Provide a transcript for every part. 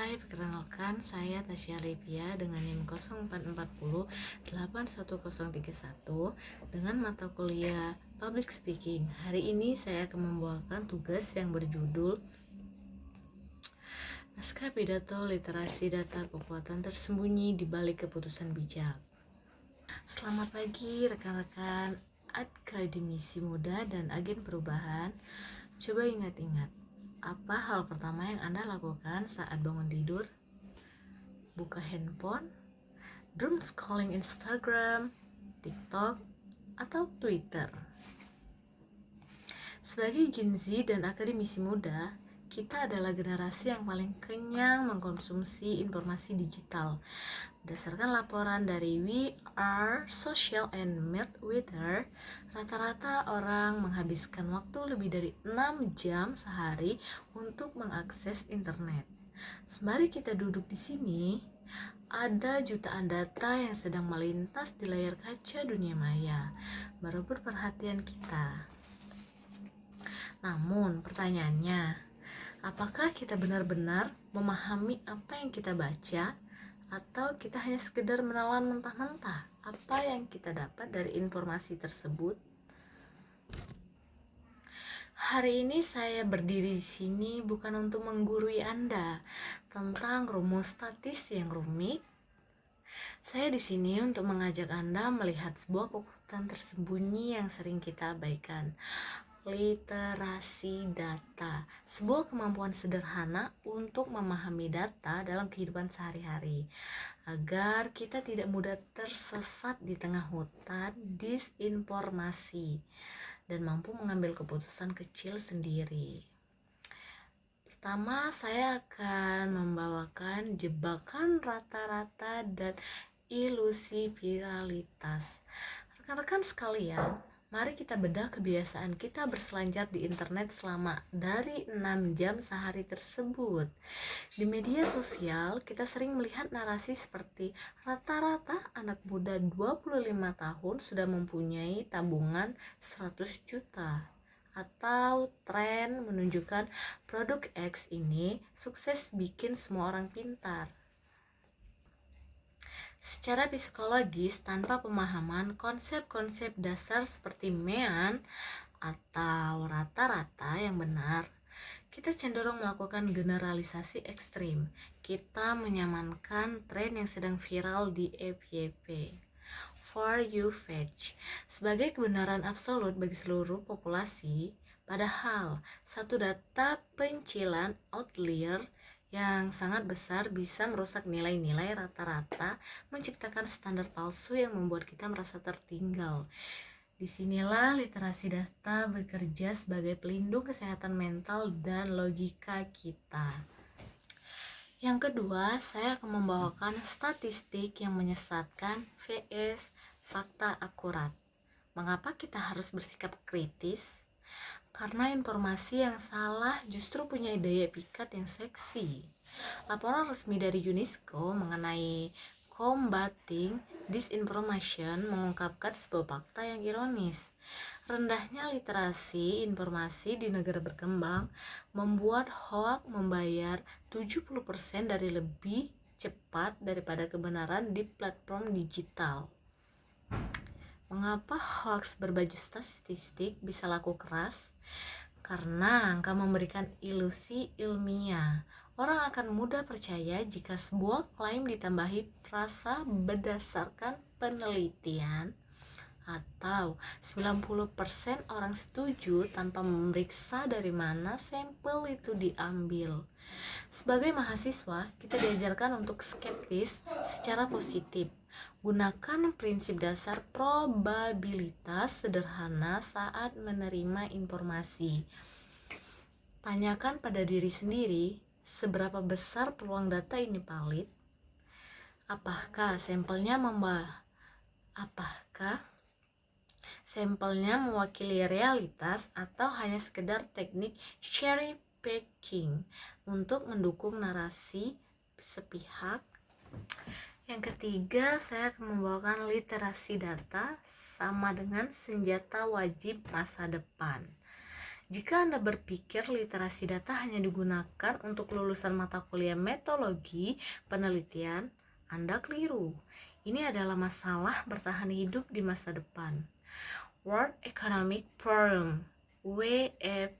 Hai, perkenalkan saya Tasya Livia dengan NIM 0440 81031 dengan mata kuliah Public Speaking. Hari ini saya akan membawakan tugas yang berjudul Naskah Pidato Literasi Data Kekuatan Tersembunyi di Balik Keputusan Bijak. Selamat pagi rekan-rekan akademisi muda dan agen perubahan. Coba ingat-ingat, apa hal pertama yang Anda lakukan saat bangun tidur? Buka handphone, doom scrolling Instagram, TikTok, atau Twitter. Sebagai Gen Z dan akademisi muda, kita adalah generasi yang paling kenyang mengkonsumsi informasi digital. Berdasarkan laporan dari We Are Social and Midwither, rata-rata orang menghabiskan waktu lebih dari 6 jam sehari untuk mengakses internet. Sembari kita duduk di sini, ada jutaan data yang sedang melintas di layar kaca dunia maya, merebut perhatian kita. Namun, pertanyaannya, apakah kita benar-benar memahami apa yang kita baca, atau kita hanya sekedar menelan mentah-mentah apa yang kita dapat dari informasi tersebut? Hari ini saya berdiri di sini bukan untuk menggurui Anda tentang rumus statis yang rumit. Saya di sini untuk mengajak Anda melihat sebuah kekuatan tersembunyi yang sering kita abaikan. Literasi data, sebuah kemampuan sederhana untuk memahami data dalam kehidupan sehari-hari, agar kita tidak mudah tersesat di tengah hutan disinformasi dan mampu mengambil keputusan kecil sendiri. Pertama, saya akan membawakan jebakan rata-rata dan ilusi viralitas. Rekan-rekan sekalian, mari kita bedah kebiasaan kita berselancar di internet selama dari 6 jam sehari tersebut. Di media sosial, kita sering melihat narasi seperti rata-rata anak muda 25 tahun sudah mempunyai tabungan 100 juta. Atau tren menunjukkan produk X ini sukses bikin semua orang pintar. Secara psikologis, tanpa pemahaman konsep-konsep dasar seperti mean atau rata-rata yang benar, kita cenderung melakukan generalisasi ekstrim. Kita menyamankan tren yang sedang viral di FYP, For You page, sebagai kebenaran absolut bagi seluruh populasi, padahal satu data pencilan outlier yang sangat besar bisa merusak nilai-nilai rata-rata, menciptakan standar palsu yang membuat kita merasa tertinggal. Disinilah literasi data bekerja sebagai pelindung kesehatan mental dan logika kita. Yang kedua, saya akan membawakan statistik yang menyesatkan vs fakta akurat. Mengapa kita harus bersikap kritis? Karena informasi yang salah justru punya daya pikat yang seksi. Laporan resmi dari UNESCO mengenai combating disinformation mengungkapkan sebuah fakta yang ironis. Rendahnya literasi informasi di negara berkembang membuat hoak membayar 70% dari lebih cepat daripada kebenaran di platform digital. Mengapa hoax berbaju statistik bisa laku keras? Karena angka memberikan ilusi ilmiah. Orang akan mudah percaya jika sebuah klaim ditambahi frasa berdasarkan penelitian, atau 90% orang setuju tanpa memeriksa dari mana sampel itu diambil. Sebagai mahasiswa, kita diajarkan untuk skeptis secara positif. Gunakan prinsip dasar probabilitas sederhana saat menerima informasi. Tanyakan pada diri sendiri, seberapa besar peluang data ini valid? Apakah sampelnya mewakili realitas atau hanya sekedar teknik cherry picking untuk mendukung narasi sepihak? Yang ketiga, saya akan membawakan literasi data sama dengan senjata wajib masa depan. Jika Anda berpikir literasi data hanya digunakan untuk lulusan mata kuliah metodologi penelitian, Anda keliru. Ini adalah masalah bertahan hidup di masa depan. World Economic Forum (WEF)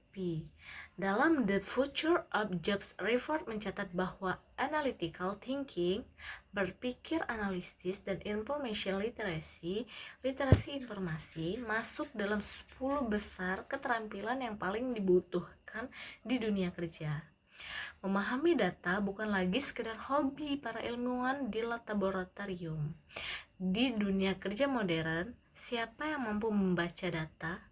dalam The Future of Jobs Report mencatat bahwa analytical thinking, berpikir analitis, dan information literacy, literasi informasi, masuk dalam 10 besar keterampilan yang paling dibutuhkan di dunia kerja. Memahami data bukan lagi sekedar hobi para ilmuwan di laboratorium. Di dunia kerja modern, siapa yang mampu membaca data?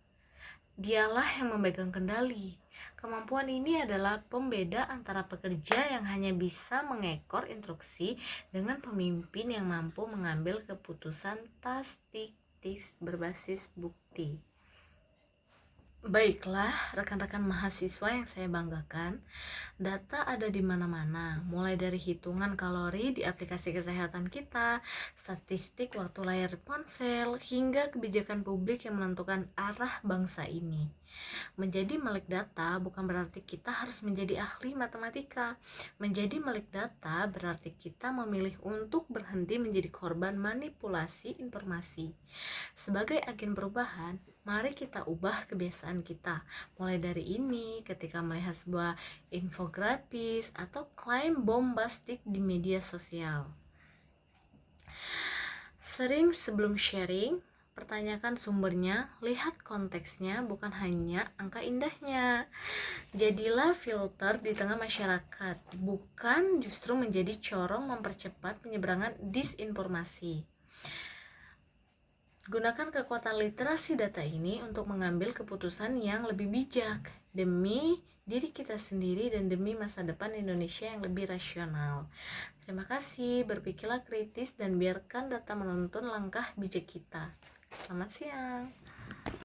Dialah yang memegang kendali. Kemampuan ini adalah pembeda antara pekerja yang hanya bisa mengekor instruksi dengan pemimpin yang mampu mengambil keputusan taktis berbasis bukti. Baiklah, rekan-rekan mahasiswa yang saya banggakan, data ada di mana-mana, mulai dari hitungan kalori di aplikasi kesehatan kita, statistik waktu layar ponsel, hingga kebijakan publik yang menentukan arah bangsa ini. Menjadi melek data bukan berarti kita harus menjadi ahli matematika. Menjadi melek data berarti kita memilih untuk berhenti menjadi korban manipulasi informasi. Sebagai agen perubahan, mari kita ubah kebiasaan kita. Mulai dari ini, ketika melihat sebuah infografis atau klaim bombastik di media sosial. Sering sebelum sharing, pertanyakan sumbernya, lihat konteksnya, bukan hanya angka indahnya. Jadilah filter di tengah masyarakat, bukan justru menjadi corong mempercepat penyebaran disinformasi. Gunakan kekuatan literasi data ini untuk mengambil keputusan yang lebih bijak demi diri kita sendiri dan demi masa depan Indonesia yang lebih rasional. Terima kasih, berpikirlah kritis dan biarkan data menuntun langkah bijak kita. Selamat siang.